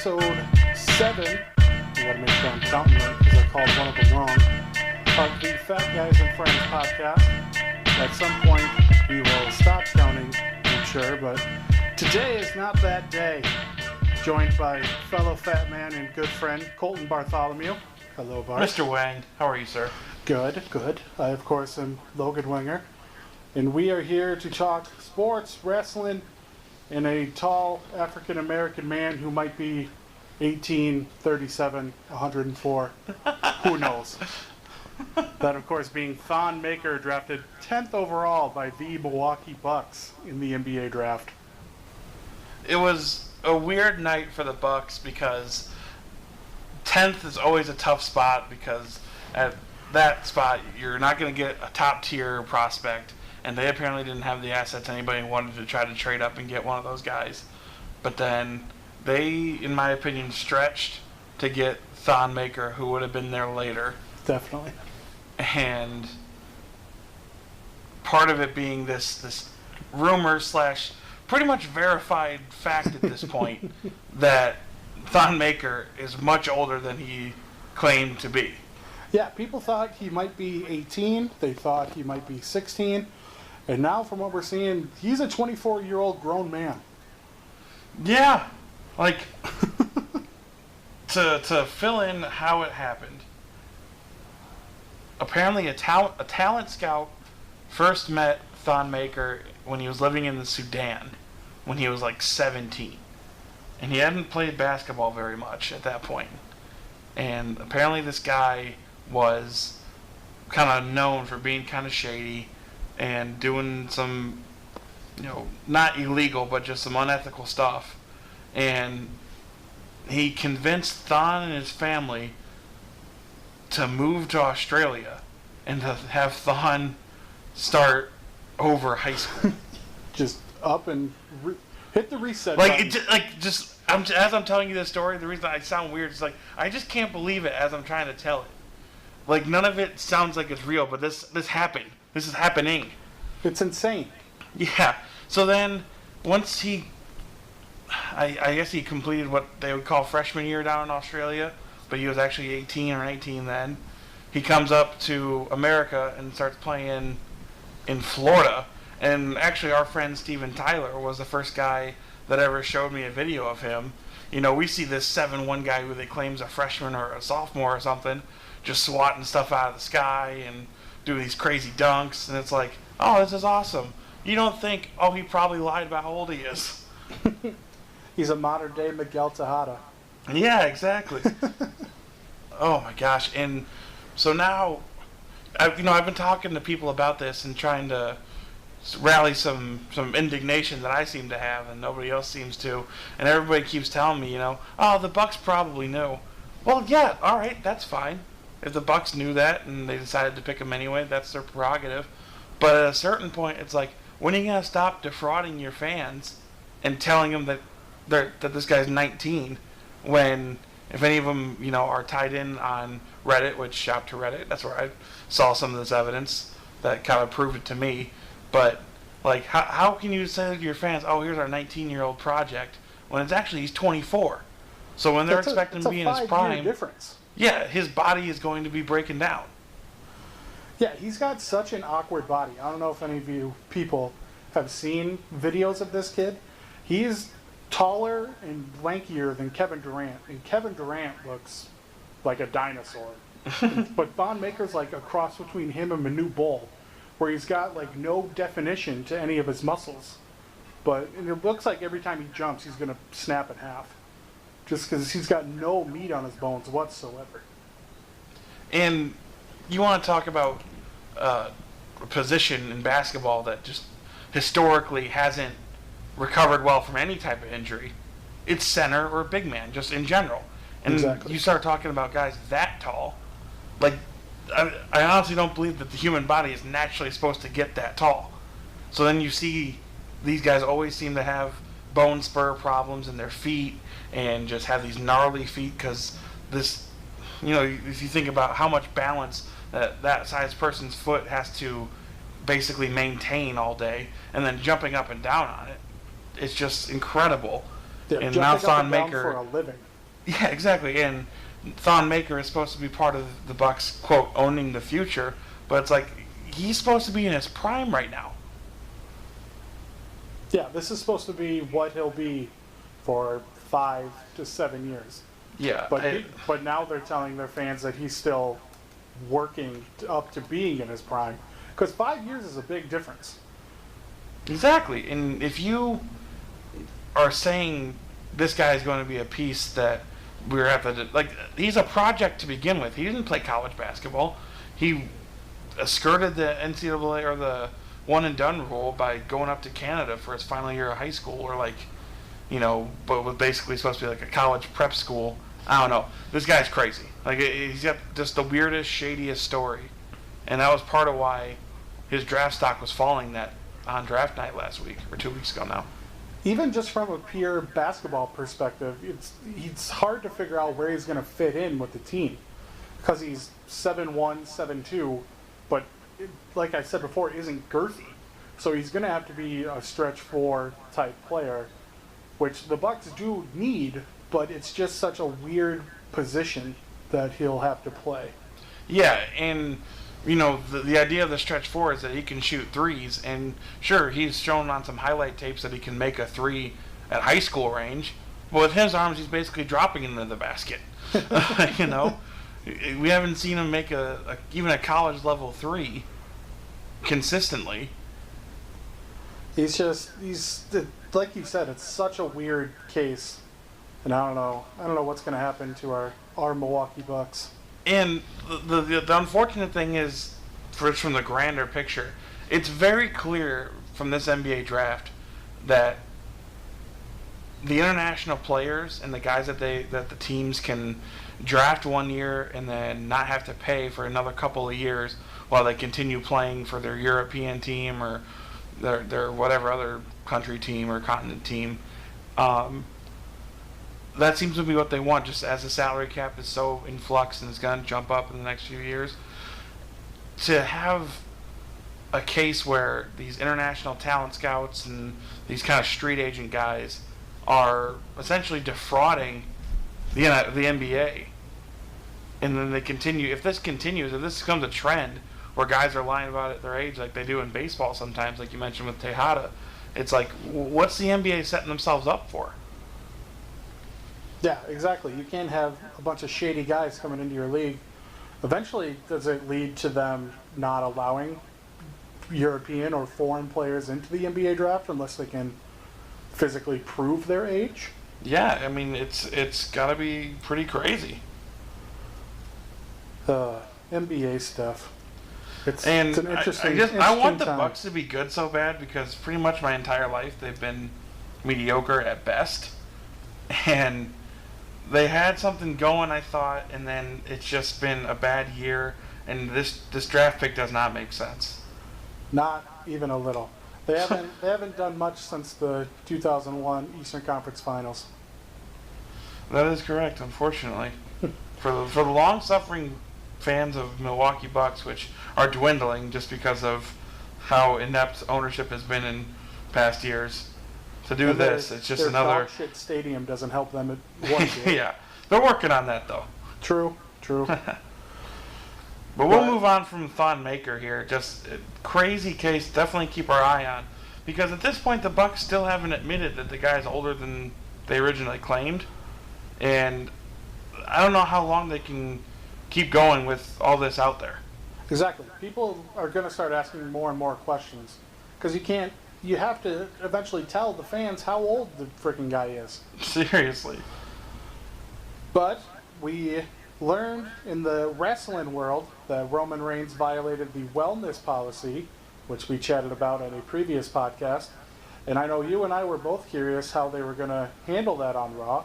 episode 7. You gotta make sure I'm counting right because I called one of them wrong. Of the Fat Guys and Friends podcast. At some point, we will stop counting, I'm sure, but today is not that day. Joined by fellow fat man and good friend, Colton Bartholomew. Hello, Bart. Mr. Wang, how are you, sir? Good, good. I, of course, am Logan Winger. And we are here to talk sports, wrestling, and a tall African-American man who might be 18, 37, 104. Who knows? That, of course, being Thon Maker, drafted 10th overall by the Milwaukee Bucks in the NBA draft. It was a weird night for the Bucks because 10th is always a tough spot because at that spot you're not going to get a top-tier prospect. And they apparently didn't have the assets anybody wanted to try to trade up and get one of those guys. But then they, in my opinion, stretched to get Thon Maker, who would have been there later. Definitely. And part of it being this rumor / pretty much verified fact at this point that Thon Maker is much older than he claimed to be. Yeah, people thought he might be 18. They thought he might be 16. And now, from what we're seeing, he's a 24-year-old grown man. Yeah, like to fill in how it happened. Apparently, a talent scout first met Thon Maker when he was living in the Sudan, when he was like 17, and he hadn't played basketball very much at that point. And apparently, this guy was kind of known for being kind of shady and doing some, not illegal, but just some unethical stuff. And he convinced Thon and his family to move to Australia and to have Thon start over high school. Just up and hit the reset button. As I'm telling you this story, the reason I sound weird is I just can't believe it as I'm trying to tell it. None of it sounds like it's real, but this happened. This is happening. It's insane. Yeah. So then, once I guess he completed what they would call freshman year down in Australia, but he was actually 18 or 19 then. He comes up to America and starts playing in Florida. And actually, our friend Steven Tyler was the first guy that ever showed me a video of him. We see this 7'1" guy who they claim's a freshman or a sophomore or something, just swatting stuff out of the sky and doing these crazy dunks, and it's like, oh, this is awesome. You don't think, oh, he probably lied about how old he is. He's a modern-day Miguel Tejada. Yeah, exactly. Oh, my gosh. And so now, I've been talking to people about this and trying to rally some indignation that I seem to have and nobody else seems to. And everybody keeps telling me, oh, the Bucks probably knew. Well, yeah, all right, that's fine. If the Bucks knew that and they decided to pick him anyway, that's their prerogative. But at a certain point, it's like, when are you going to stop defrauding your fans and telling them that this guy's 19 when, if any of them, are tied in on Reddit, which shout out to Reddit, that's where I saw some of this evidence that kind of proved it to me. But, how can you say to your fans, oh, here's our 19-year-old project, when it's actually he's 24? So when they're expecting to be in his prime, difference. Yeah, his body is going to be breaking down. Yeah, he's got such an awkward body. I don't know if any of you people have seen videos of this kid. He's taller and lankier than Kevin Durant, and Kevin Durant looks like a dinosaur. But Thon Maker's like a cross between him and Manu Bol, where he's got no definition to any of his muscles. And it looks like every time he jumps, he's going to snap in half. Just because he's got no meat on his bones whatsoever. And you want to talk about a position in basketball that just historically hasn't recovered well from any type of injury. It's center or big man, just in general. And exactly. You start talking about guys that tall. I honestly don't believe that the human body is naturally supposed to get that tall. So then you see these guys always seem to have bone spur problems in their feet and just have these gnarly feet because this, if you think about how much balance that size person's foot has to basically maintain all day and then jumping up and down on it, it's just incredible. Yeah, and jumping now up Thon and down Maker for a living. Yeah, exactly. And Thon Maker is supposed to be part of the Bucks, quote, owning the future, but it's like he's supposed to be in his prime right now. Yeah, this is supposed to be what he'll be for 5 to 7 years. Yeah, But now they're telling their fans that he's still working up to being in his prime. Because 5 years is a big difference. exactly. And if you are saying this guy is going to be a piece that we're at the like, he's a project to begin with. He didn't play college basketball. He skirted the NCAA or the one and done rule by going up to Canada for his final year of high school, or like, but was basically supposed to be like a college prep school. I don't know. This guy's crazy. Like, he's got just the weirdest, shadiest story, and that was part of why his draft stock was falling that on draft night last week or 2 weeks ago now. Even just from a pure basketball perspective, it's hard to figure out where he's going to fit in with the team. Because he's 7'1", 7'2", but like I said before, isn't girthy. So he's going to have to be a stretch 4 type player, which the Bucks do need, but it's just such a weird position that he'll have to play. Yeah, and the idea of the stretch 4 is that he can shoot threes, and sure, he's shown on some highlight tapes that he can make a 3 at high school range, but with his arms, he's basically dropping into the basket. We haven't seen him make even a college level 3 consistently. He's like you said, it's such a weird case, and I don't know what's going to happen to our Milwaukee Bucks. And the unfortunate thing is, from the grander picture, it's very clear from this NBA draft that the international players and the guys that the teams can draft 1 year and then not have to pay for another couple of years while they continue playing for their European team or their whatever other country team or continent team. That seems to be what they want, just as the salary cap is so in flux and is going to jump up in the next few years. To have a case where these international talent scouts and these kind of street agent guys are essentially defrauding the NBA, and then they continue. If this continues, if this becomes a trend where guys are lying about their age like they do in baseball sometimes, like you mentioned with Tejada, it's like, what's the NBA setting themselves up for? Yeah, exactly. You can't have a bunch of shady guys coming into your league. Eventually, does it lead to them not allowing European or foreign players into the NBA draft unless they can physically prove their age? Yeah, I mean, it's got to be pretty crazy. NBA stuff. It's an interesting. I want the time. Bucks to be good so bad because pretty much my entire life they've been mediocre at best, and they had something going, I thought, and then it's just been a bad year, and this draft pick does not make sense. Not even a little. They haven't done much since the 2001 Eastern Conference Finals. That is correct, unfortunately. For the long-suffering fans of Milwaukee Bucks, which are dwindling just because of how inept ownership has been in past years, to do this, it's just another. Their shit stadium doesn't help them at one year. Yeah, they're working on that though. True. But we'll move on from Thon Maker here. Just a crazy case. Definitely keep our eye on, because at this point the Bucks still haven't admitted that the guy's older than they originally claimed, and I don't know how long they can keep going with all this out there. Exactly. People are going to start asking more and more questions because you have to eventually tell the fans how old the freaking guy is. Seriously. But we learned in the wrestling world that Roman Reigns violated the wellness policy, which we chatted about at a previous podcast. And I know you and I were both curious how they were going to handle that on Raw.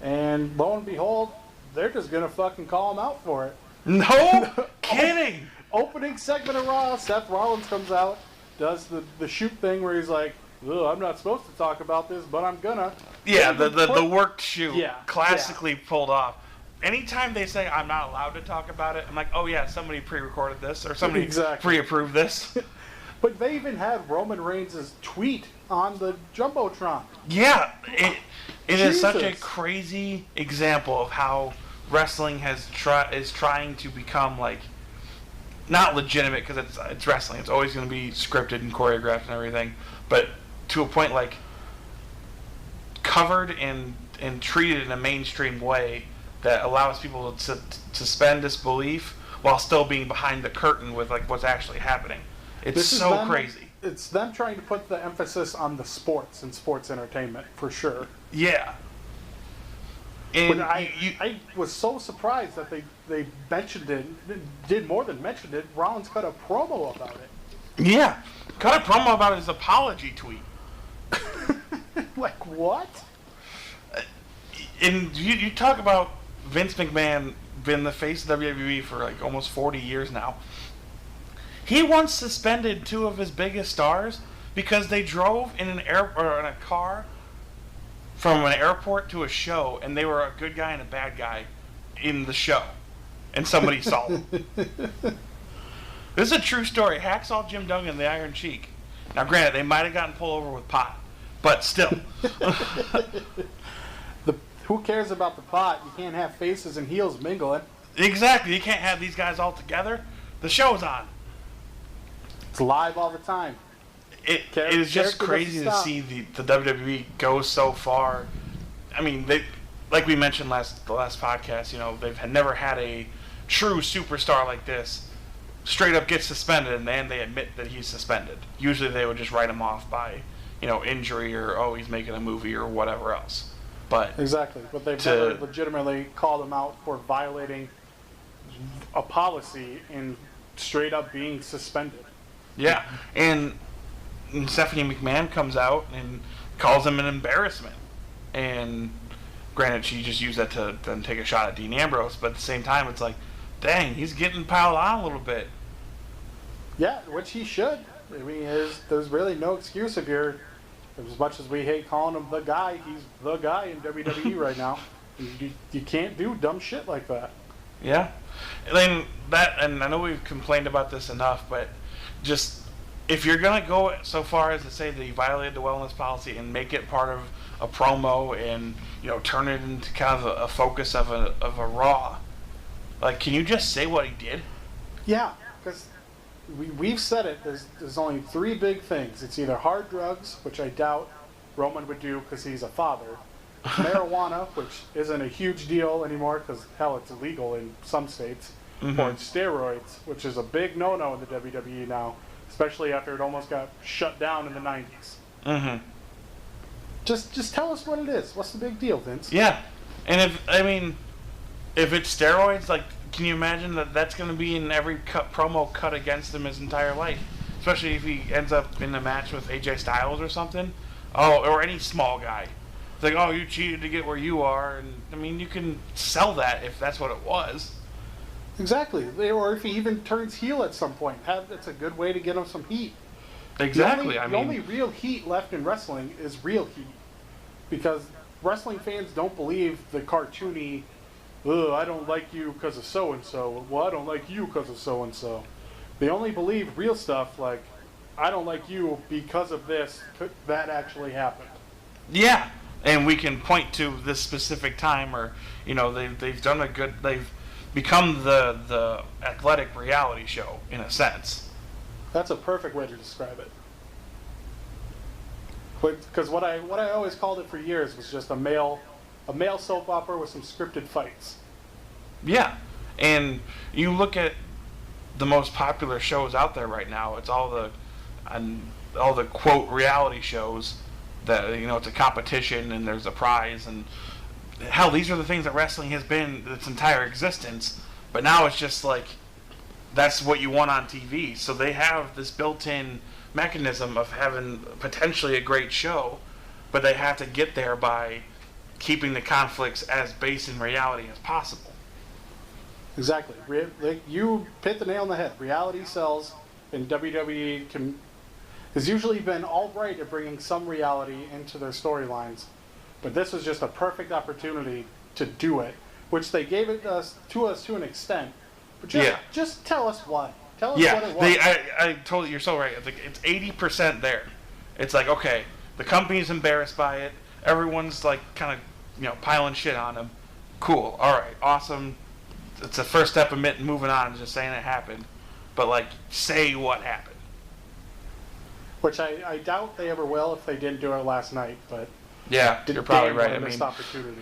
And lo and behold, they're just going to fucking call him out for it. No kidding! Opening segment of Raw, Seth Rollins comes out, does the shoot thing where he's like, "Ugh, I'm not supposed to talk about this, but I'm gonna." Yeah, the worked shoot, yeah, classically pulled off. Anytime they say I'm not allowed to talk about it, I'm like, oh yeah, somebody pre-recorded this or somebody pre-approved this. But they even had Roman Reigns' tweet on the Jumbotron. Yeah, it is such a Jesus. crazy example of how wrestling is trying to become like not legitimate, because it's wrestling. It's always going to be scripted and choreographed and everything, but to a point like covered and treated in a mainstream way that allows people to suspend disbelief while still being behind the curtain with like what's actually happening. It's This is so them- crazy. It's them trying to put the emphasis on the sports and sports entertainment, for sure. Yeah. And But I was so surprised that they mentioned it, did more than mentioned it. Rollins cut a promo about it. yeah, cut a promo about his apology tweet. Like, what? And you talk about Vince McMahon been the face of WWE for like almost 40 years now. He once suspended 2 of his biggest stars because they drove in in a car from an airport to a show, and they were a good guy and a bad guy in the show, and somebody saw them. This is a true story. Hacksaw Jim Duggan, the Iron Sheik. Now, granted, they might have gotten pulled over with pot, but still. Who cares about the pot? You can't have faces and heels mingling. Exactly. You can't have these guys all together. The show's on. It's live all the time. It is just Character crazy doesn't to stop. see the WWE go so far. I mean, they, like we mentioned the last podcast, you know, they've never had a true superstar like this straight up get suspended, and then they admit that he's suspended. Usually they would just write him off by, you know, injury or, oh, he's making a movie or whatever else. But Exactly. But they've never legitimately called him out for violating a policy and straight up being suspended. yeah, and Stephanie McMahon comes out and calls him an embarrassment. And granted, she just used that to then take a shot at Dean Ambrose, but at the same time, it's like, dang, he's getting piled on a little bit. Yeah, which he should. I mean, there's really no excuse if you're, as much as we hate calling him the guy, he's the guy in WWE right now. You can't do dumb shit like that. Yeah. And then and I know we've complained about this enough, but just, if you're going to go so far as to say that he violated the wellness policy and make it part of a promo and, you know, turn it into kind of a focus of a Raw, like, can you just say what he did? Yeah, because we've said it. There's only 3 big things. It's either hard drugs, which I doubt Roman would do because he's a father. It's marijuana, which isn't a huge deal anymore because, hell, it's illegal in some states. Mm-hmm. Or it's steroids, which is a big no-no in the WWE now, especially after it almost got shut down in the 90s. Mm-hmm. Just tell us what it is. What's the big deal, Vince? Yeah. And if it's steroids, like, can you imagine that's going to be in every promo cut against him his entire life? Especially if he ends up in a match with AJ Styles or something. Oh, or any small guy. It's like, oh, you cheated to get where you are. And, I mean, you can sell that if that's what it was. Exactly. Or if he even turns heel at some point. That's a good way to get him some heat. Exactly. The only real heat left in wrestling is real heat. Because wrestling fans don't believe the cartoony, I don't like you because of so-and-so. Well, I don't like you because of so-and-so. They only believe real stuff like, I don't like you because of this. That actually happened. Yeah. And we can point to this specific time, or, you know, they've done a good, they've become the athletic reality show, in a sense. That's a perfect way to describe it. Because what I always called it for years was just a male soap opera with some scripted fights. Yeah, and you look at the most popular shows out there right now. It's all the quote reality shows that, you know, it's a competition and there's a prize, and hell, these are the things that wrestling has been its entire existence. But now it's just like, that's what you want on TV. So they have this built-in mechanism of having potentially a great show, but they have to get there by keeping the conflicts as based in reality as possible. Exactly. You hit the nail on the head. Reality sells, and WWE has usually been all right at bringing some reality into their storylines. But this was just a perfect opportunity to do it, which they gave it to us to an extent. But just tell us why. Tell us what it was. I told you, you're so right. It's 80% there. It's like, okay, the company's embarrassed by it. Everyone's like kind of, piling shit on them. Cool. All right. Awesome. It's the first step of moving on, just saying it happened. But like, say what happened. Which I doubt they ever will if they didn't do it last night. But yeah, you're probably right. I missed opportunity.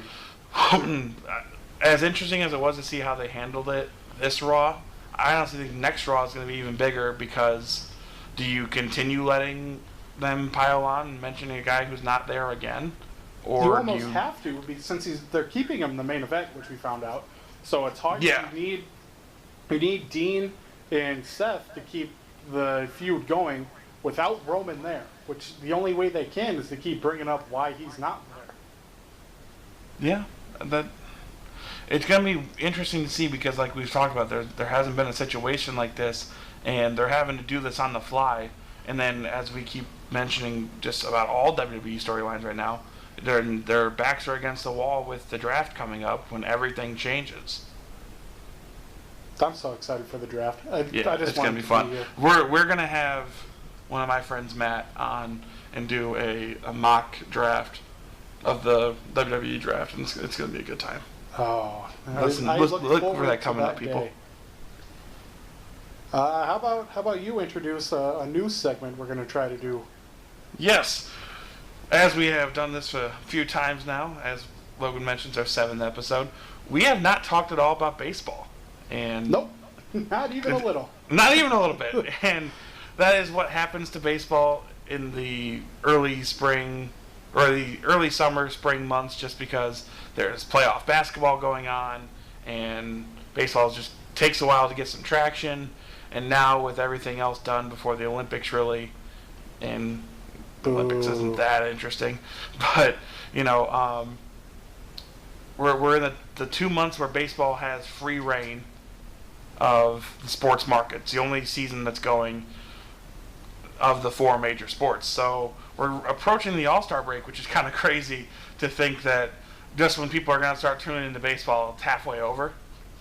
As interesting as it was to see how they handled it this Raw, I honestly think next Raw is going to be even bigger because do you continue letting them pile on and mentioning a guy who's not there again? Or you almost have to, since they're keeping him in the main event, which we found out. So it's hard. Yeah. You need Dean and Seth to keep the feud going without Roman there, which the only way they can is to keep bringing up why he's not there. Yeah, it's going to be interesting to see because, like we've talked about, there hasn't been a situation like this, and they're having to do this on the fly. And then, as we keep mentioning just about all WWE storylines right now, their backs are against the wall with the draft coming up when everything changes. I'm so excited for the draft. I just it's going to be fun. We're going to have one of my friends, Matt, on and do a mock draft of the WWE draft, and it's going to be a good time. Oh, look for that coming up, people. How about you introduce a new segment we're going to try to do? Yes. As we have done this a few times now, as Logan mentions, our 7th episode, we have not talked at all about baseball. And nope, not even a little. Not even a little bit. And that is what happens to baseball in the early spring or the early summer, spring months, just because there's playoff basketball going on, and baseball just takes a while to get some traction. And now with everything else done before the Olympics, really, and Olympics isn't that interesting, but we're in the 2 months where baseball has free reign of the sports market. It's the only season that's going of the 4 major sports. So we're approaching the All-Star break, which is kind of crazy to think that just when people are going to start tuning into baseball, it's halfway over.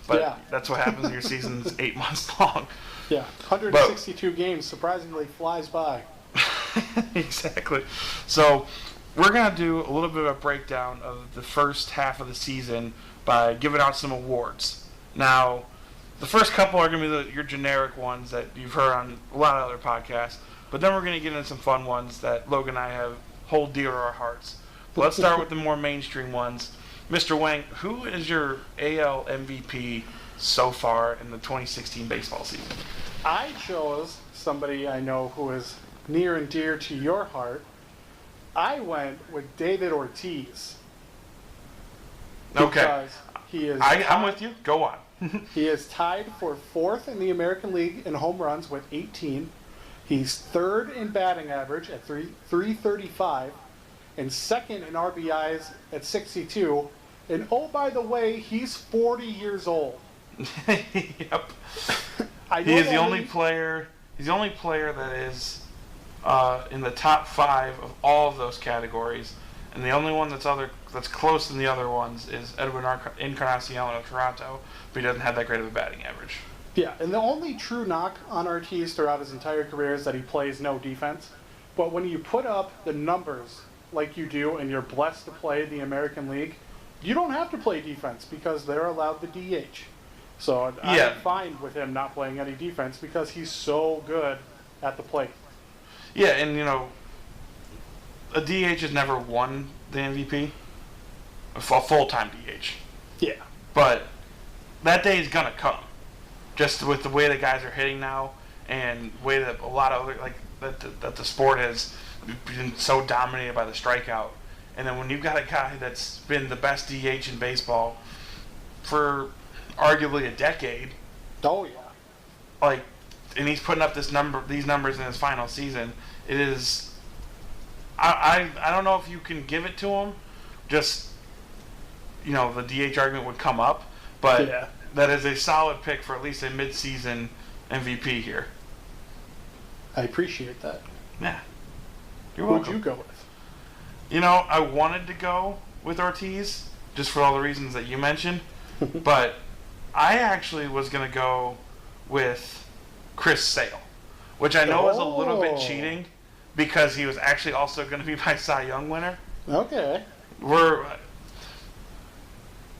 But that's what happens when your season's 8 months long. Yeah, 162 games surprisingly flies by. Exactly. So we're going to do a little bit of a breakdown of the first half of the season by giving out some awards. Now, the first couple are going to be your generic ones that you've heard on a lot of other podcasts, but then we're going to get into some fun ones that Logan and I hold dear to our hearts. But let's start with the more mainstream ones. Mr. Wang, who is your AL MVP so far in the 2016 baseball season? I chose somebody I know who is near and dear to your heart. I went with David Ortiz. Okay. He is I'm with you. Go on. He is tied for 4th in the American League in home runs with 18. He's 3rd in batting average at 335 and 2nd in RBIs at 62. And oh, by the way, he's 40 years old. Yep. He is the only player. He's the only player that is in the top 5 of all of those categories, and the only one that's close in the other ones is Edwin Encarnacion of Toronto, but he doesn't have that great of a batting average. Yeah, and the only true knock on Ortiz throughout his entire career is that he plays no defense. But when you put up the numbers like you do, and you're blessed to play the American League, you don't have to play defense because they're allowed the DH. So I'm fine with him not playing any defense because he's so good at the plate. Yeah, and a DH has never won the MVP, a full-time DH. Yeah. But that day is gonna come, just with the way the guys are hitting now, and the way that a lot of other that the sport has been so dominated by the strikeout. And then when you've got a guy that's been the best DH in baseball for arguably a decade. Oh yeah. And he's putting up these numbers in his final season. It is. I don't know if you can give it to him. Just the DH argument would come up, but that is a solid pick for at least a mid-season MVP here. I appreciate that. Yeah. You're welcome. Who'd you go with? I wanted to go with Ortiz just for all the reasons that you mentioned, but I actually was going to go with Chris Sale, which I know is a little bit Oh. cheating because he was actually also going to be my Cy Young winner. Okay.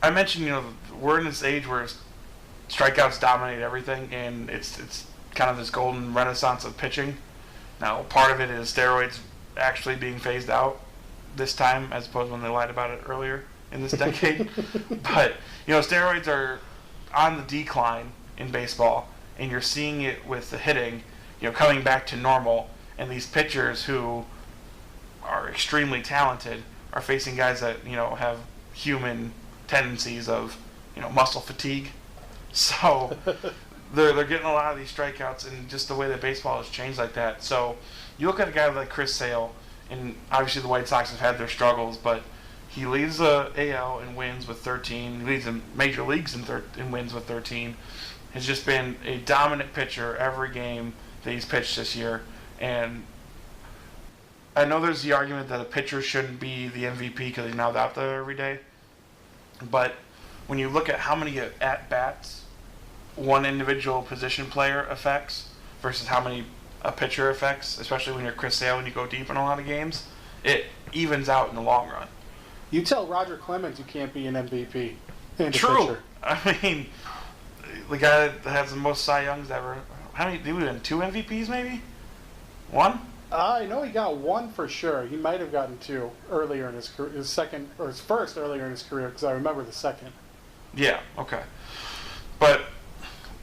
I mentioned, we're in this age where strikeouts dominate everything, and it's kind of this golden renaissance of pitching. Now, part of it is steroids actually being phased out this time, as opposed to when they lied about it earlier in this decade. But, steroids are on the decline in baseball, and you're seeing it with the hitting, coming back to normal, and these pitchers who are extremely talented are facing guys that, have human tendencies of, muscle fatigue. So they're getting a lot of these strikeouts, and just the way that baseball has changed like that. So you look at a guy like Chris Sale, and obviously the White Sox have had their struggles, but he leads the AL in wins with 13. He leads the major leagues in wins with 13. Has just been a dominant pitcher every game that he's pitched this year. And I know there's the argument that a pitcher shouldn't be the MVP because he's not out there every day. But when you look at how many at-bats one individual position player affects versus how many a pitcher affects, especially when you're Chris Sale and you go deep in a lot of games, it evens out in the long run. You tell Roger Clemens you can't be an MVP. And True. A pitcher. I mean, the guy that has the most Cy Youngs ever. How many? Did we win 2 MVPs maybe? 1? I know he got 1 for sure. He might have gotten 2 earlier in his career, his first earlier in his career, because I remember the second. Yeah. Okay. But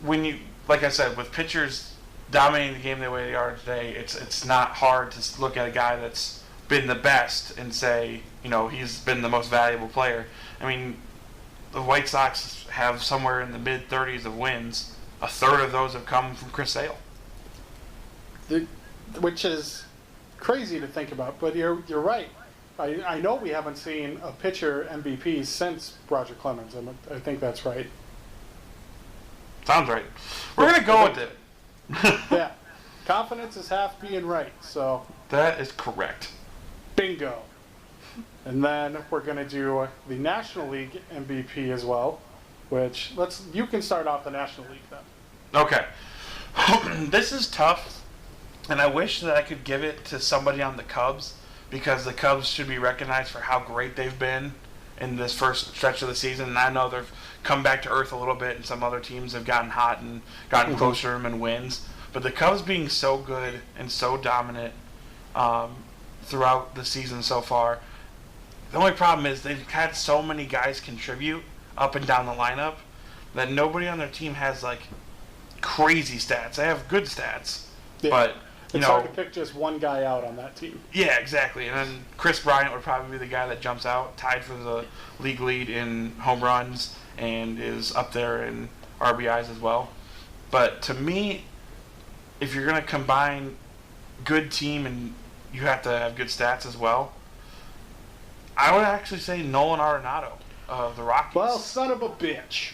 when you, like I said, with pitchers dominating the game the way they are today, it's not hard to look at a guy that's been the best and say, he's been the most valuable player. I mean, the White Sox have somewhere in the mid-30s of wins. A third of those have come from Chris Sale. Which is crazy to think about, but you're right. I know we haven't seen a pitcher MVP since Roger Clemens. I think that's right. Sounds right. We're going to go with it. Yeah. Confidence is half being right, so. That is correct. Bingo. And then we're going to do the National League MVP as well, which you can start off the National League then. Okay. This is tough, and I wish that I could give it to somebody on the Cubs, because the Cubs should be recognized for how great they've been in this first stretch of the season. And I know they've come back to earth a little bit, and some other teams have gotten hot and gotten closer to them and wins. But the Cubs being so good and so dominant throughout the season so far, the only problem is they've had so many guys contribute up and down the lineup that nobody on their team has like crazy stats. They have good stats, Yeah. but It's hard to pick just one guy out on that team. yeah, exactly. And then Chris Bryant would probably be the guy that jumps out, tied for the league lead in home runs and is up there in RBIs as well. But to me, if you're going to combine good team and you have to have good stats as well, I would actually say Nolan Arenado of the Rockies. Well, son of a bitch.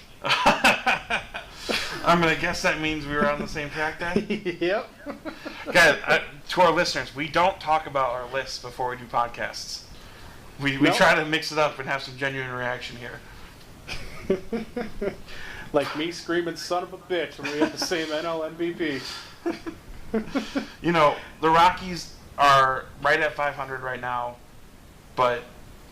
I'm going to guess that means we were on the same track then. Yep. Guys, to our listeners, we don't talk about our lists before we do podcasts. We Nope. try to mix it up and have some genuine reaction here. Like me screaming son of a bitch when we have the same NL MVP. The Rockies are right at 500 right now, but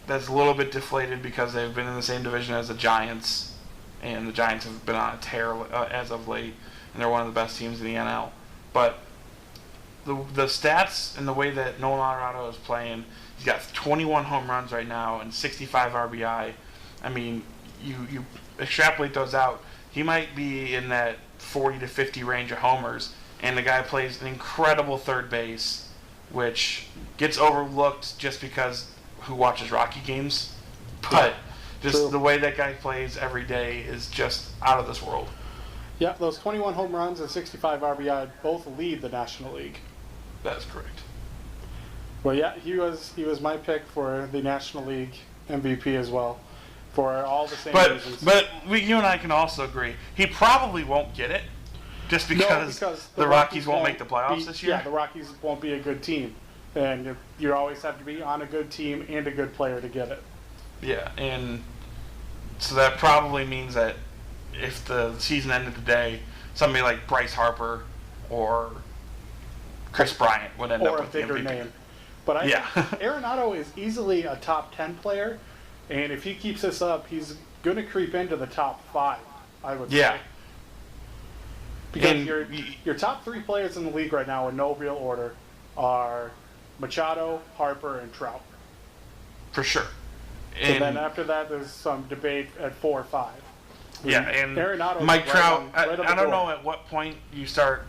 that's a little bit deflated because they've been in the same division as the Giants, and the Giants have been on a tear as of late, and they're one of the best teams in the NL. But the stats and the way that Nolan Arenado is playing, he's got 21 home runs right now and 65 RBI. I mean, you extrapolate those out, he might be in that 40 to 50 range of homers, and the guy plays an incredible third base, which gets overlooked just because who watches Rocky games. But just True. the way that guy plays every day is just out of this world. Yeah, those 21 home runs and 65 RBI both lead the National League. That's correct. Well, yeah, he was my pick for the National League MVP as well, for all the same reasons. But you and I can also agree, he probably won't get it, just because, the Rockies won't make the playoffs this year. Yeah, the Rockies won't be a good team, and you always have to be on a good team and a good player to get it. Yeah, and so that probably means that if the season ended today, somebody like Bryce Harper or Chris Bryant would end up or a with the bigger MVP. name. But I Yeah. think Arenado is easily a top 10 player, and if he keeps this up, he's going to creep into the top 5, I would Yeah. say. Because And your top 3 players in the league right now in no real order are Machado, Harper, and Trout. For sure. And And then after that, there's some debate at 4 or 5. yeah, and Arenado's Mike right Trout, on- right on the I don't door. know at what point you start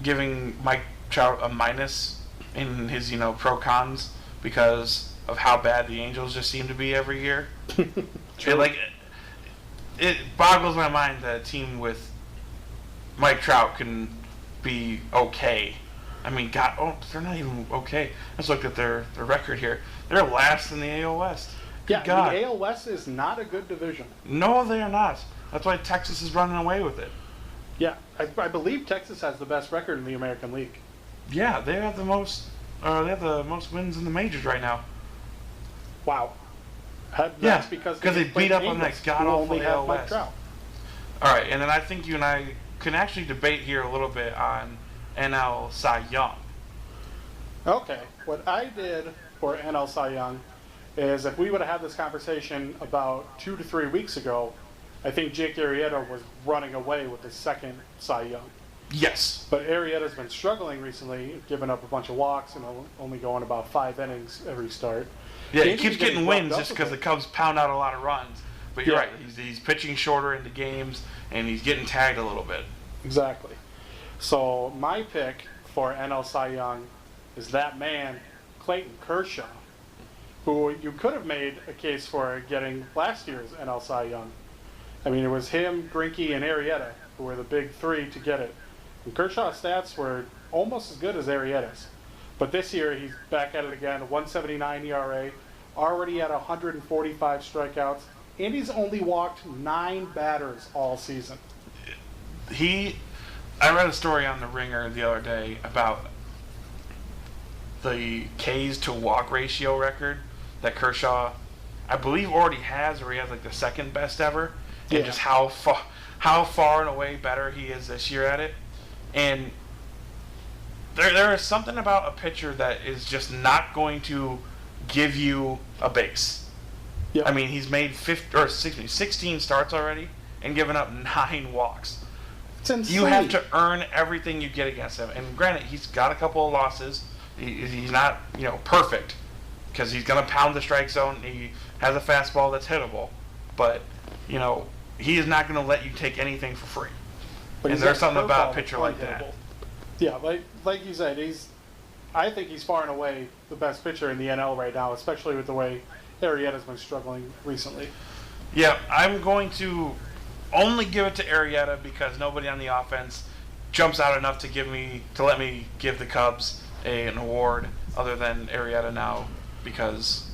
giving Mike Trout a minus in his, pro cons because of how bad the Angels just seem to be every year. It boggles my mind that a team with Mike Trout can be okay. I mean, God, they're not even okay. Let's look at their record here. They're last in the AL West. Yeah, Good God. the AL West is not a good division. No, they are not. That's why Texas is running away with it. Yeah, I believe Texas has the best record in the American League. Yeah, they have the most. They have the most wins in the majors right now. Wow. That's Yeah, because they played beat up the on that Angels, who god-awful only have AL Mike West. Trout. All right, and then I think you and I can actually debate here a little bit on NL Cy Young. Okay, what I did for NL Cy Young is if we would have had this conversation about 2 to 3 weeks ago, I think Jake Arrieta was running away with his second Cy Young. Yes. But Arrieta's been struggling recently, giving up a bunch of walks and only going about 5 innings every start. Yeah, he Maybe keeps he's getting bumped wins up just a because the bit. Cubs pound out a lot of runs. But you're Yeah. right, he's pitching shorter into games, and he's getting tagged a little bit. Exactly. So my pick for NL Cy Young is that man, Clayton Kershaw, who you could have made a case for getting last year's NL Cy Young. I mean, it was him, Greinke, and Arrieta who were the big 3 to get it. And Kershaw's stats were almost as good as Arrieta's. But this year, he's back at it again, 179 ERA, already at 145 strikeouts, and he's only walked 9 batters all season. I read a story on The Ringer the other day about the Ks to walk ratio record that Kershaw, I believe, already has, or he has like the second best ever, and Yeah. just how far and away better he is this year at it. And there is something about a pitcher that is just not going to give you a base. Yep. I mean, he's made 16 starts already and given up 9 walks. It's insane. You have to earn everything you get against him. And granted, he's got a couple of losses. He's not, perfect because he's going to pound the strike zone. He has a fastball that's hittable. But, he is not going to let you take anything for free. But And he's there's got something about a curveball pitcher like that. unhittable. Yeah, like you said, I think he's far and away the best pitcher in the NL right now, especially with the way Arrieta's been struggling recently. Yeah, I'm going to only give it to Arrieta because nobody on the offense jumps out enough to let me give the Cubs an award other than Arrieta now because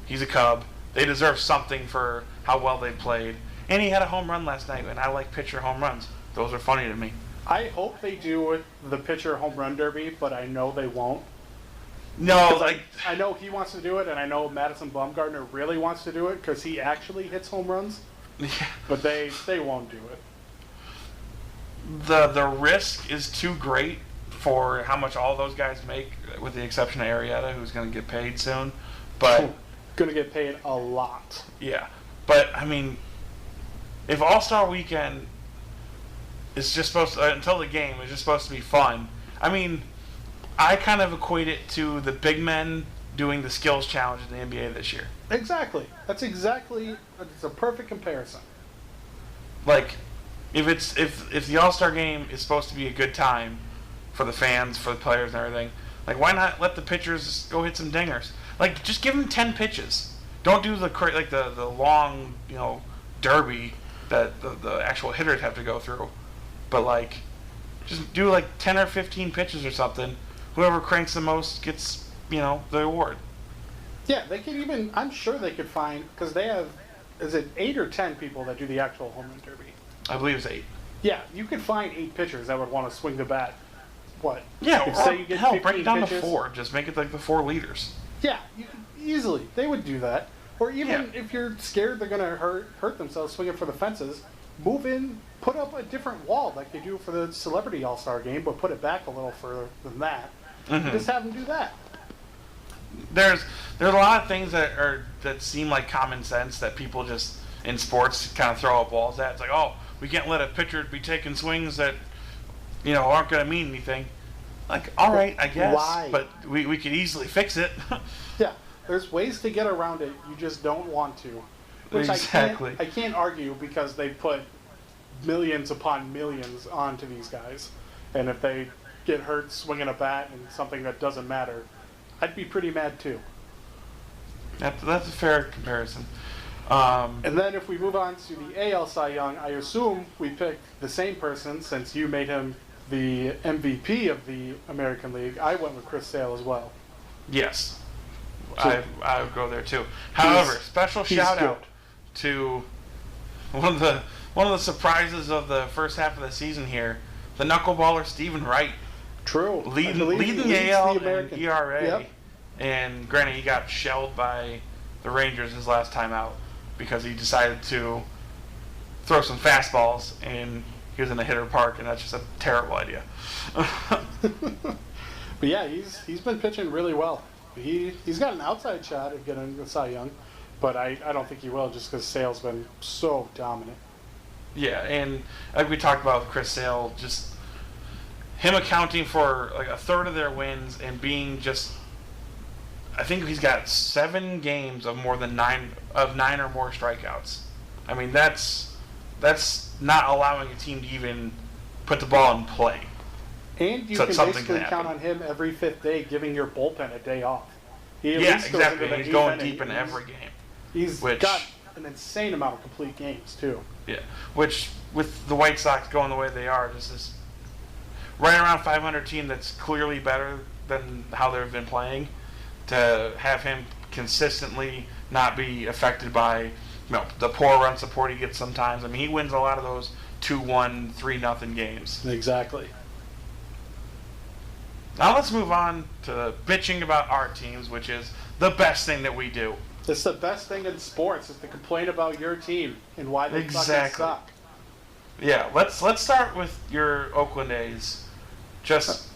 he's a Cub. They deserve something for how well they played. And he had a home run last night, and I like pitcher home runs. Those are funny to me. I hope they do the pitcher home run derby, but I know they won't. No, 'Cause like I know he wants to do it, and I know Madison Bumgarner really wants to do it because he actually hits home runs, but they won't do it. the risk is too great for how much all those guys make, with the exception of Arrieta, who's going to get paid soon. But Gonna get paid a lot. yeah, but I mean, if All-Star Weekend is just supposed to, until the game, is just supposed to be fun. I mean, I kind of equate it to the big men doing the skills challenge in the NBA this year. Exactly. It's a perfect comparison. Like, if the All-Star game is supposed to be a good time for the fans, for the players and everything, like, why not let the pitchers go hit some dingers? Like, just give them 10 pitches. Don't do the long, derby that the actual hitters have to go through. But, like, just do, 10 or 15 pitches or something. Whoever cranks the most gets, the award. Yeah, they could even, I'm sure they could find, because they have, is it 8 or 10 people that do the actual home run derby? I believe it's 8. Yeah, you could find 8 pitchers that would want to swing the bat. What? Yeah, If or say you get hell, 15 break it down pitches, to 4. Just make it like the 4 leaders. Yeah, you could easily. They would do that. Or even Yeah. if you're scared they're going to hurt themselves swinging for the fences, move in, put up a different wall like they do for the Celebrity All-Star Game, but put it back a little further than that. Mm-hmm. Just have them do that. There's a lot of things that seem like common sense that people just in sports kind of throw up walls at. It's like, oh, we can't let a pitcher be taking swings that aren't going to mean anything. Like, all right, I guess, why? But we could easily fix it. Yeah, there's ways to get around it. You just don't want to. Which Exactly. I can't argue because they put millions upon millions onto these guys, and if they get hurt swinging a bat and something that doesn't matter, I'd be pretty mad too. That's a fair comparison. And then if we move on to the AL Cy Young, I assume we picked the same person since you made him the MVP of the American League. I went with Chris Sale as well. Yes, So- I would go there too. However, special he's shout good. out to one of the surprises of the first half of the season here, the knuckleballer Stephen Wright. True. Leading the AL and American. ERA. Yep. And granted, he got shelled by the Rangers his last time out because he decided to throw some fastballs and he was in a hitter park, and that's just a terrible idea. But yeah, he's been pitching really well. He's got an outside shot at getting the Cy Young, but I don't think he will just because Sale's been so dominant. Yeah, and like we talked about with Chris Sale, just him accounting for like a third of their wins and being just, I think he's got 7 games of more than 9 or more strikeouts. I mean, that's not allowing a team to even put the ball in play. And you So can something basically can count happen. on him every 5th day giving your bullpen a day off. He at Yeah, least goes exactly. into the He's going eighth inning deep in and every game. He's which- got an insane amount of complete games too. Yeah, which with the White Sox going the way they are, this is right around 500 team that's clearly better than how they've been playing. To have him consistently not be affected by the poor run support he gets sometimes. I mean, he wins a lot of those 2-1, 3-0 games. Exactly. Now let's move on to bitching about our teams, which is the best thing that we do. It's the best thing in sports is to complain about your team and why they fucking Exactly. suck. Yeah, let's start with your Oakland A's. Just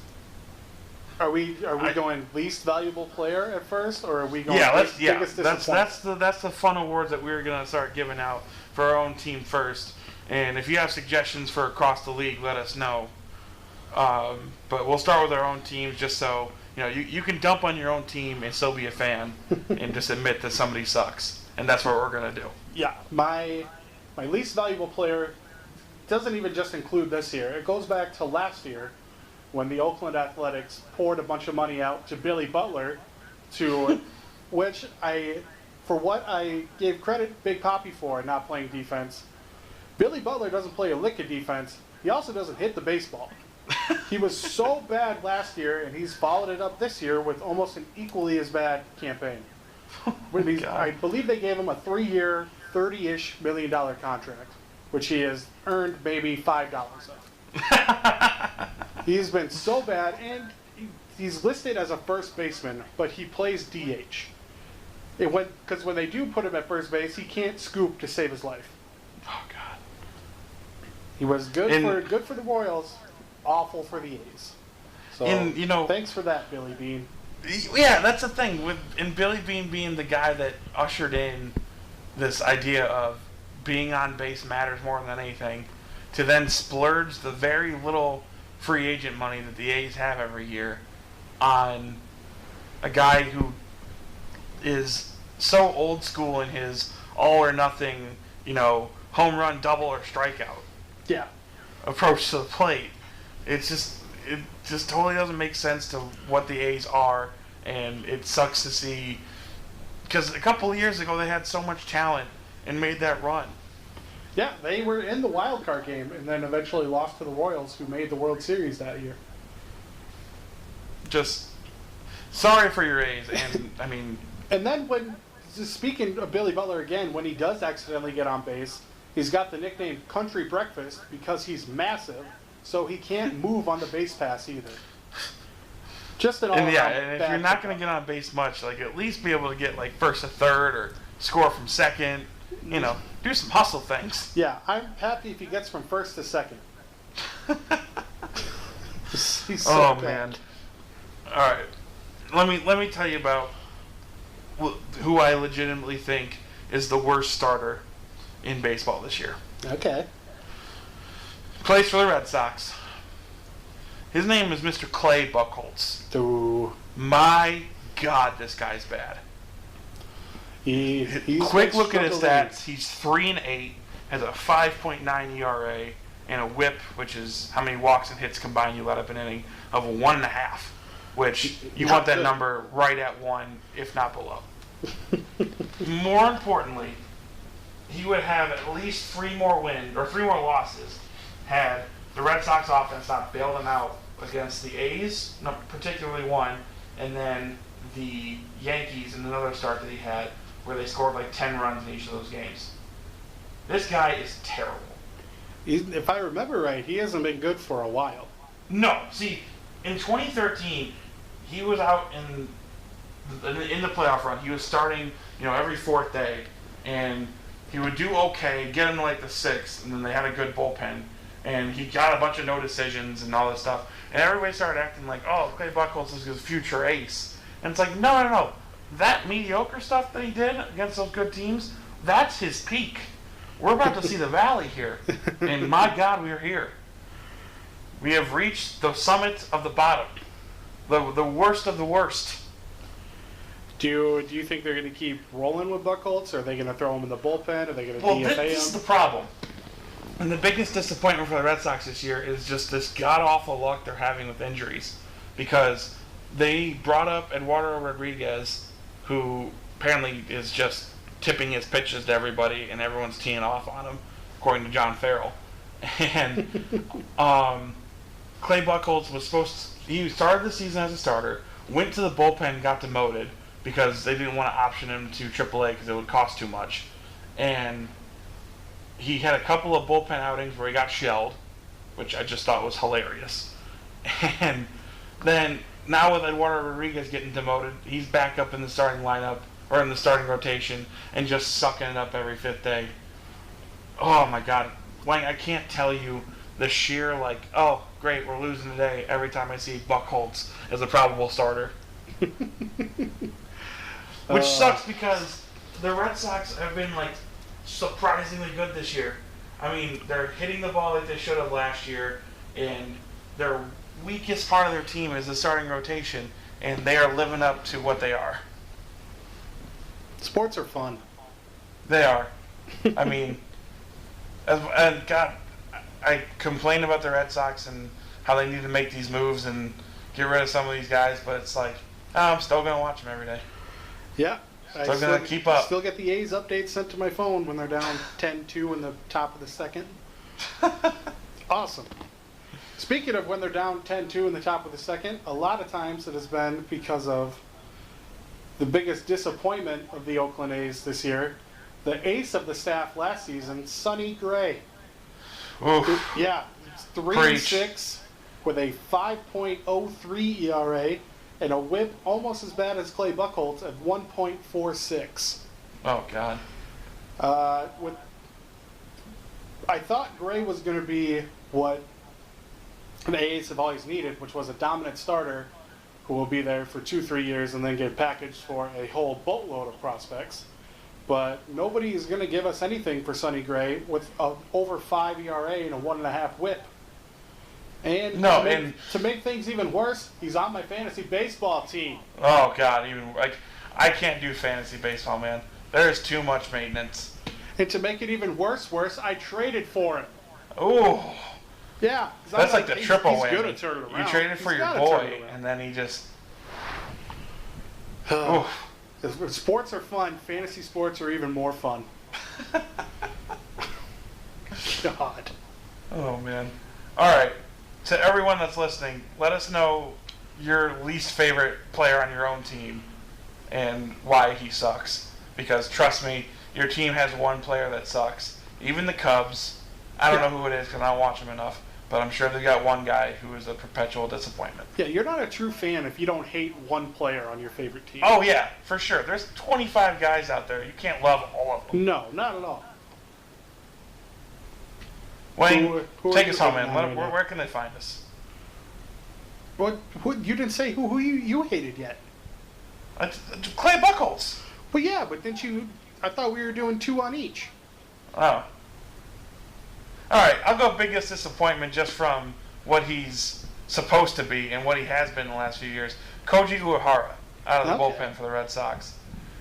Are we going least valuable player at first, or are we going biggest biggest disappointment? that's the fun awards that we're gonna start giving out for our own team first. And if you have suggestions for across the league, let us know. But we'll start with our own teams, just so you can dump on your own team and still be a fan and just admit that somebody sucks, and that's what we're gonna do. Yeah, my least valuable player doesn't even just include this year. It goes back to last year when the Oakland Athletics poured a bunch of money out to Billy Butler, to which for what I gave credit Big Papi for not playing defense. Billy Butler doesn't play a lick of defense. He also doesn't hit the baseball. He was so bad last year, and he's followed it up this year with almost an equally as bad campaign. God. I believe they gave him a 3-year, $30-ish million contract, which he has earned maybe $5 of. He's been so bad, and he's listed as a first baseman, but he plays DH. Because when they do put him at first base, he can't scoop to save his life. Oh God. He was good for the Royals, awful for the A's. So thanks for that, Billy Bean. Yeah, that's the thing and Billy Bean being the guy that ushered in this idea of being on base matters more than anything, to then splurge the very little free agent money that the A's have every year on a guy who is so old school in his all or nothing, home run, double, or strikeout Yeah. approach to the plate. It just totally doesn't make sense to what the A's are, and it sucks to see, because a couple of years ago they had so much talent and made that run. Yeah, they were in the wild card game and then eventually lost to the Royals, who made the World Series that year. Just sorry for your A's, and I mean, And then speaking of Billy Butler again, when he does accidentally get on base, he's got the nickname Country Breakfast because he's massive, so he can't move on the base pass either. Just an all-around and if you're not bad going to get on base much, like at least be able to get like first to third or score from second. do some hustle things. Yeah, I'm happy if he gets from first to second. He's so bad. Man. All right. Let me tell you about who I legitimately think is the worst starter in baseball this year. Okay. Plays for the Red Sox. His name is Mr. Clay Buchholz. Ooh. My God, this guy's bad. He's quick look at his stats. He's 3-8, has a 5.9 ERA, and a WHIP, which is how many walks and hits combined you let up an inning, of 1.5, which you want that number right at 1, if not below. More importantly, he would have at least 3 more losses had the Red Sox offense not bailed him out against the A's, particularly one, and then the Yankees in another start that he had where they scored like 10 runs in each of those games. This guy is terrible. If I remember right, he hasn't been good for a while. No, see, in 2013, he was out in the playoff run. He was starting, every 4th day, and he would do okay, get into like the 6th, and then they had a good bullpen, and he got a bunch of no decisions and all this stuff, and everybody started acting like, oh, Clay Buchholz is his future ace, and it's like, no. That mediocre stuff that he did against those good teams, that's his peak. We're about to see the valley here. And my God, we're here. We have reached the summit of the bottom. The worst of the worst. Do you think they're going to keep rolling with Buchholz? Or are they going to throw him in the bullpen? Are they going to DFA him? This is the problem. And the biggest disappointment for the Red Sox this year is just this god-awful luck they're having with injuries. Because they brought up Eduardo Rodriguez, who apparently is just tipping his pitches to everybody, and everyone's teeing off on him, according to John Farrell. And Clay Buchholz he started the season as a starter, went to the bullpen, got demoted because they didn't want to option him to AAA because it would cost too much. And he had a couple of bullpen outings where he got shelled, which I just thought was hilarious. And then now with Eduardo Rodriguez getting demoted, he's back up in the starting lineup, or in the starting rotation, and just sucking it up every 5th day. Oh my God. Wayne, I can't tell you the sheer, oh, great, we're losing today every time I see Buchholz as a probable starter. Which sucks because the Red Sox have been, surprisingly good this year. I mean, they're hitting the ball like they should have last year, and their weakest part of their team is the starting rotation, and they are living up to what they are. Sports are fun. They are. I mean, and God, I complain about the Red Sox and how they need to make these moves and get rid of some of these guys, but it's like, I'm still going to watch them every day. Yeah. Still going to keep up. Still get the A's updates sent to my phone when they're down 10-2 in the top of the 2nd. Awesome. Speaking of when they're down 10-2 in the top of the 2nd, a lot of times it has been because of the biggest disappointment of the Oakland A's this year, the ace of the staff last season, Sonny Gray. Oof. Yeah, 3-6 with a 5.03 ERA and a WHIP almost as bad as Clay Buchholz at 1.46. Oh God. I thought Gray was going to be what the A's have always needed, which was a dominant starter who will be there for 2-3 years and then get packaged for a whole boatload of prospects. But nobody is going to give us anything for Sonny Gray with a over 5 ERA and a 1.5 WHIP. And to make things even worse, he's on my fantasy baseball team. Oh God, I can't do fantasy baseball, man. There is too much maintenance. And to make it even worse, I traded for him. Ooh. Yeah. That's like the triple whammy. He's whammy. Good to turn it around. You traded for your boy, and then he just... Sports are fun. Fantasy sports are even more fun. God. Oh, man. All right. To everyone that's listening, let us know your least favorite player on your own team and why he sucks. Because, trust me, your team has one player that sucks. Even the Cubs. I don't know who it is because I don't watch them enough. but I'm sure they got one guy who is a perpetual disappointment. Yeah, you're not a true fan if you don't hate one player on your favorite team. Oh, yeah, for sure. There's 25 guys out there. You can't love all of them. No, not at all. Wayne, who take are us you home, hating man. on right now? Where can they find us? What? You didn't say who you hated yet. Clay Buchholz. Well, yeah, but didn't you? I thought we were doing 2 on each. Oh. All right, I'll go biggest disappointment just from what he's supposed to be and what he has been in the last few years. Koji Uehara out of the bullpen for the Red Sox.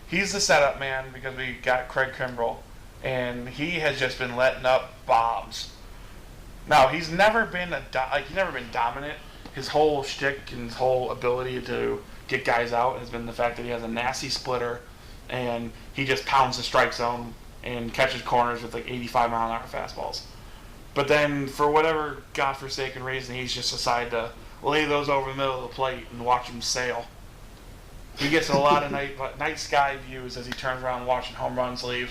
He's the setup man because we got Craig Kimbrell, and he has just been letting up bombs. Now, he's never been dominant. His whole shtick and his whole ability to get guys out has been the fact that he has a nasty splitter, and he just pounds the strike zone and catches corners with like 85-mile-an-hour fastballs. But then, for whatever godforsaken reason, he's just decided to lay those over the middle of the plate and watch them sail. He gets a lot of night sky views as he turns around watching home runs leave.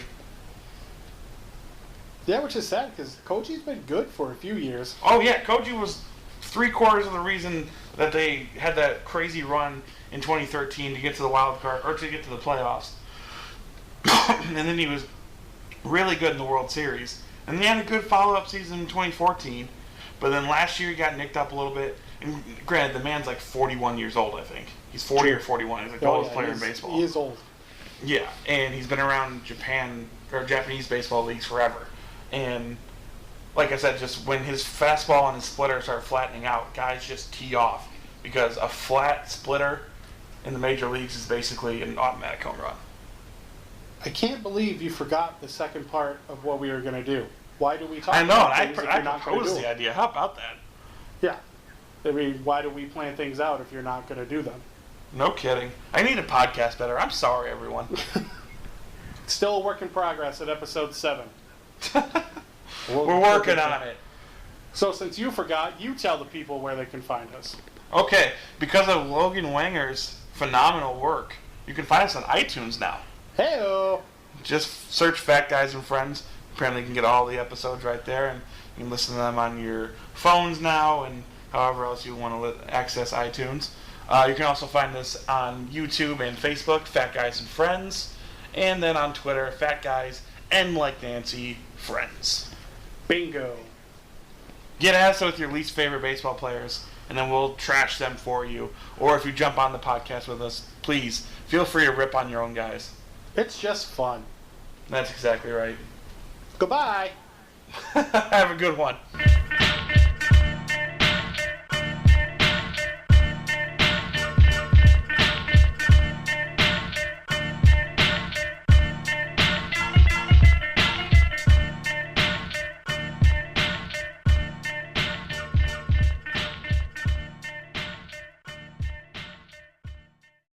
Yeah, which is sad because Koji's been good for a few years. Oh yeah, Koji was 3/4 of the reason that they had that crazy run in 2013 to get to the wild card or to get to the playoffs. And then he was really good in the World Series. And then he had a good follow-up season in 2014. But then last year he got nicked up a little bit. And granted, the man's like 41 years old, I think. He's 40 or 41. He's like the oldest player in baseball. He is old. Yeah, and he's been around Japanese baseball leagues forever. And like I said, just when his fastball and his splitter start flattening out, guys just tee off because a flat splitter in the major leagues is basically an automatic home run. I can't believe you forgot the second part of what we were going to do. Why do we talk I know, about and things if I you're not going to do proposed the them? idea. How about that? Yeah. I mean, why do we plan things out if you're not going to do them? No kidding. I need a podcast better. I'm sorry, everyone. Still a work in progress at episode 7. We're working on it. So since you forgot, you tell the people where they can find us. Okay, because of Logan Wanger's phenomenal work, you can find us on iTunes now. Hey-o! Just search Fat Guys and Friends. Apparently you can get all the episodes right there, and you can listen to them on your phones now and however else you want to access iTunes. You can also find us on YouTube and Facebook, Fat Guys and Friends, and then on Twitter, Fat Guys and like Nancy, Friends. Bingo. Get at us with your least favorite baseball players, and then we'll trash them for you. Or if you jump on the podcast with us, please feel free to rip on your own guys. It's just fun. That's exactly right. Goodbye. Have a good one.